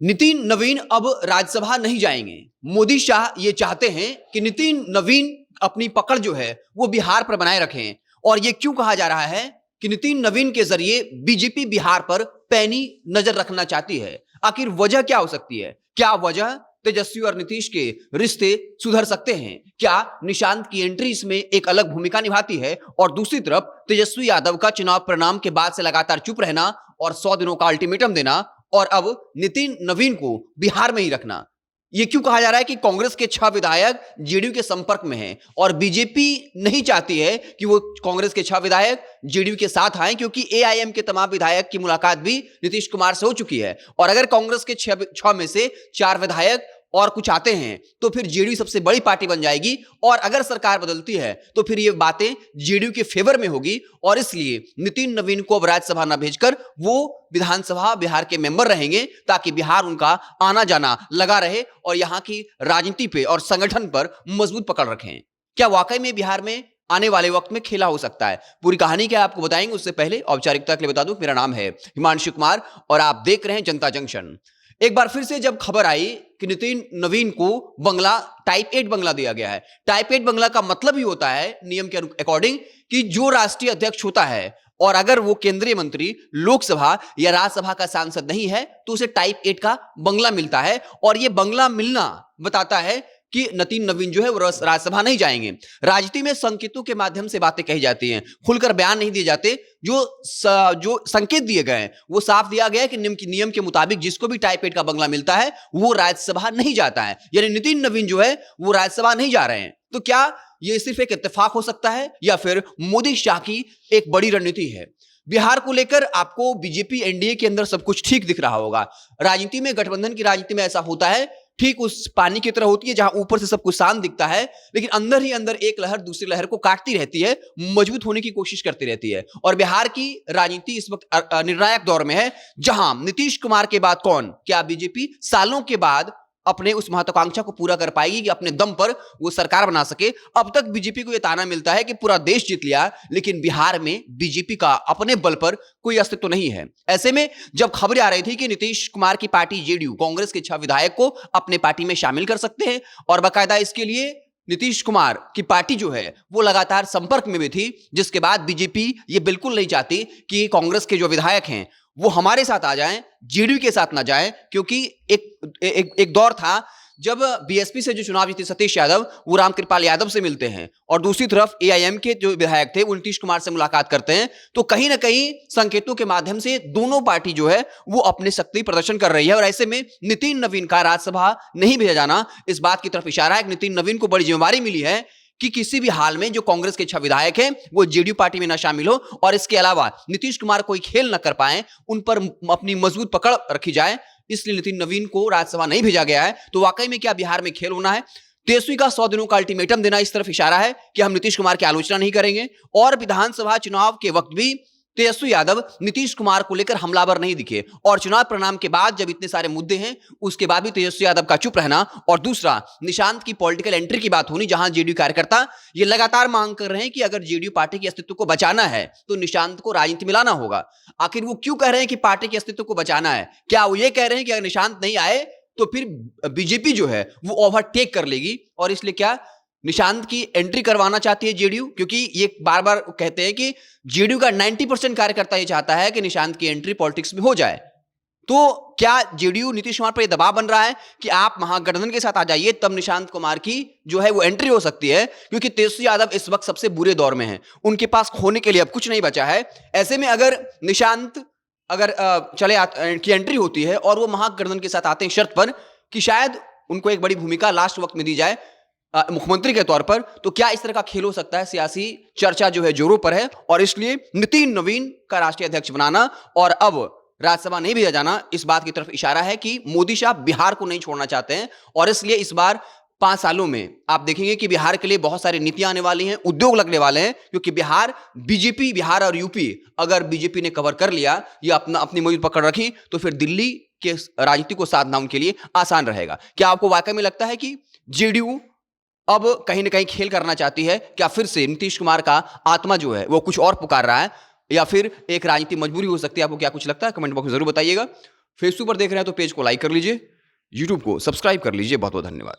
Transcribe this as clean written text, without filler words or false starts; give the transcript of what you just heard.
नितिन नवीन अब राज्यसभा नहीं जाएंगे। मोदी शाह ये चाहते हैं कि नितिन नवीन अपनी पकड़ जो है वो बिहार पर बनाए रखें। और ये क्यों कहा जा रहा है कि नितिन नवीन के जरिए बीजेपी बिहार पर पैनी नजर रखना चाहती है। आखिर वजह क्या हो सकती है? क्या वजह तेजस्वी और नीतीश के रिश्ते सुधर सकते हैं? क्या निशांत की एंट्री इसमें एक अलग भूमिका निभाती है? और दूसरी तरफ तेजस्वी यादव का चुनाव परिणाम के बाद से लगातार चुप रहना और 100 दिनों का अल्टीमेटम देना और अब नितिन नवीन को बिहार में ही रखना। यह क्यों कहा जा रहा है कि कांग्रेस के 6 विधायक जेडीयू के संपर्क में हैं और बीजेपी नहीं चाहती है कि वो कांग्रेस के 6 विधायक जेडीयू के साथ आए, क्योंकि एआईएम के तमाम विधायक की मुलाकात भी नीतीश कुमार से हो चुकी है। और अगर कांग्रेस के 6 में से 4 विधायक और कुछ आते हैं तो फिर जेडीयू सबसे बड़ी पार्टी बन जाएगी और अगर सरकार बदलती है तो फिर ये बातें जेडीयू के फेवर में होगी। और इसलिए नितिन नवीन को अब राज्यसभा न भेजकर वो विधानसभा बिहार के मेंबर रहेंगे ताकि बिहार उनका आना जाना लगा रहे और यहां की राजनीति पे और संगठन पर मजबूत पकड़ रखें। क्या वाकई में बिहार में आने वाले वक्त में खेला हो सकता है? पूरी कहानी क्या आपको बताएंगे। उससे पहले औपचारिकता के लिए बता दूं, मेरा नाम है हिमांशु कुमार और आप देख रहे हैं जनता जंक्शन। एक बार फिर से जब खबर आई कि नितिन नवीन को बंगला टाइप 8 बंगला दिया गया है। टाइप 8 बंगला का मतलब ही होता है नियम के अकॉर्डिंग कि जो राष्ट्रीय अध्यक्ष होता है और अगर वो केंद्रीय मंत्री, लोकसभा या राज्यसभा का सांसद नहीं है तो उसे टाइप 8 का बंगला मिलता है। और ये बंगला मिलना बताता है कि नितिन नवीन जो है वो राज्यसभा नहीं जाएंगे। राजनीति में संकेतों के माध्यम से बातें कही जाती हैं, खुलकर बयान नहीं दिए जाते। जो संकेत दिए गए हैं वो साफ दिया गया है कि नियम के मुताबिक जिसको भी टाइप 8 का बंगला मिलता है वो राज्यसभा नहीं जाता है। यानी नितिन नवीन जो है वो राज्यसभा नहीं जा रहे हैं। तो क्या ये सिर्फ एक इत्तेफाक हो सकता है या फिर मोदी शाह की एक बड़ी रणनीति है? बिहार को लेकर आपको बीजेपी एनडीए के अंदर सब कुछ ठीक दिख रहा होगा। राजनीति में, गठबंधन की राजनीति में ऐसा होता है, ठीक उस पानी की तरह होती है जहां ऊपर से सब कुछ शांत दिखता है लेकिन अंदर ही अंदर एक लहर दूसरी लहर को काटती रहती है, मजबूत होने की कोशिश करती रहती है। और बिहार की राजनीति इस वक्त निर्णायक दौर में है जहां नीतीश कुमार के बाद कौन, क्या बीजेपी सालों के बाद अपने उस महत्वाकांक्षा को पूरा कर पाएगी कि अपने दम पर वो सरकार बना सके। अब तक बीजेपी को यह ताना मिलता है कि पूरा देश जीत लिया, लेकिन बिहार में बीजेपी का अपने बल पर कोई अस्तित्व नहीं है। ऐसे में जब खबरें आ रही थी कि नीतीश कुमार की पार्टी जेडीयू कांग्रेस के 6 विधायक को अपने पार्टी में शामिल कर सकते हैं और बाकायदा इसके लिए नीतीश कुमार की पार्टी जो है वो लगातार संपर्क में भी थी, जिसके बाद बीजेपी ये बिल्कुल नहीं चाहती कि कांग्रेस के जो विधायक हैं वो हमारे साथ आ जाएं, जेडीयू के साथ ना जाएं। क्योंकि एक दौर था जब बीएसपी से जो चुनाव जीते सतीश यादव वो रामकृपाल यादव से मिलते हैं और दूसरी तरफ एआईएम के जो विधायक थे वो नीतीश कुमार से मुलाकात करते हैं। तो कहीं ना कहीं संकेतों के माध्यम से दोनों पार्टी जो है वो अपने शक्ति प्रदर्शन कर रही है और ऐसे में नितिन नवीन का राज्यसभा नहीं भेजा जाना इस बात की तरफ इशारा है कि नितिन नवीन को बड़ी जिम्मेदारी मिली है कि किसी भी हाल में जो कांग्रेस के 6 विधायक हैं वो जेडीयू पार्टी में ना शामिल हो और इसके अलावा नीतीश कुमार कोई खेल न कर पाए, उन पर अपनी मजबूत पकड़ रखी जाए। इसलिए नितिन नवीन को राज्यसभा नहीं भेजा गया है। तो वाकई में क्या बिहार में खेल होना है? तेजस्वी का 100 दिनों का अल्टीमेटम देना इस तरफ इशारा है कि हम नीतीश कुमार की आलोचना नहीं करेंगे। और विधानसभा चुनाव के वक्त भी तेजस्वी यादव नीतीश कुमार को लेकर हमलावर नहीं दिखे और चुनाव परिणाम के बाद जब इतने सारे मुद्दे हैं उसके बाद भी तेजस्वी यादव का चुप रहना। और दूसरा, निशांत की पॉलिटिकल एंट्री की बात होनी, जहां जेडीयू कार्यकर्ता ये लगातार मांग कर रहे हैं कि अगर जेडीयू पार्टी के अस्तित्व को बचाना है तो निशांत को राजनीति में लाना होगा। आखिर वो क्यों कह रहे हैं कि पार्टी के अस्तित्व को बचाना है? क्या वो ये कह रहे हैं कि अगर निशांत नहीं आए तो फिर बीजेपी जो है वो ओवरटेक कर लेगी और इसलिए क्या निशांत की एंट्री करवाना चाहती है जेडीयू? क्योंकि ये बार बार कहते हैं कि जेडीयू का 90% कार्यकर्ता ये चाहता है कि निशांत की एंट्री पॉलिटिक्स में हो जाए। तो क्या जेडीयू नीतीश कुमार पर यह दबाव बन रहा है कि आप महागठबंधन के साथ आ जाइए, तब निशांत कुमार की जो है वो एंट्री हो सकती है? क्योंकि तेजस्वी यादव इस वक्त सबसे बुरे दौर में है, उनके पास खोने के लिए अब कुछ नहीं बचा है। ऐसे में अगर निशांत की एंट्री होती है और वो महागठबंधन के साथ आते हैं शर्त पर कि शायद उनको एक बड़ी भूमिका लास्ट वक्त में दी जाए मुख्यमंत्री के तौर पर, तो क्या इस तरह का खेल हो सकता है? सियासी चर्चा जो है जोरों पर है और इसलिए नितिन नवीन का राष्ट्रीय अध्यक्ष बनाना और अब राज्यसभा नहीं भेजा जाना इस बात की तरफ इशारा है कि मोदी शाह बिहार को नहीं छोड़ना चाहते हैं। और इसलिए इस बार 5 सालों में आप देखेंगे कि बिहार के लिए बहुत सारी नीतियां आने वाली हैं, उद्योग लगने वाले हैं, क्योंकि बिहार और यूपी अगर बीजेपी ने कवर कर लिया या अपनी मजबूत पकड़ रखी तो फिर दिल्ली के राजनीति को साधना उनके लिए आसान रहेगा। क्या आपको वाकई में लगता है कि जेडीयू अब कहीं ना कहीं खेल करना चाहती है? क्या फिर से नीतीश कुमार का आत्मा जो है वो कुछ और पुकार रहा है या फिर एक राजनीतिक मजबूरी हो सकती है? आपको क्या कुछ लगता है? कमेंट बॉक्स में जरूर बताइएगा। फेसबुक पर देख रहे हैं तो पेज को लाइक कर लीजिए, यूट्यूब को सब्सक्राइब कर लीजिए। बहुत बहुत धन्यवाद।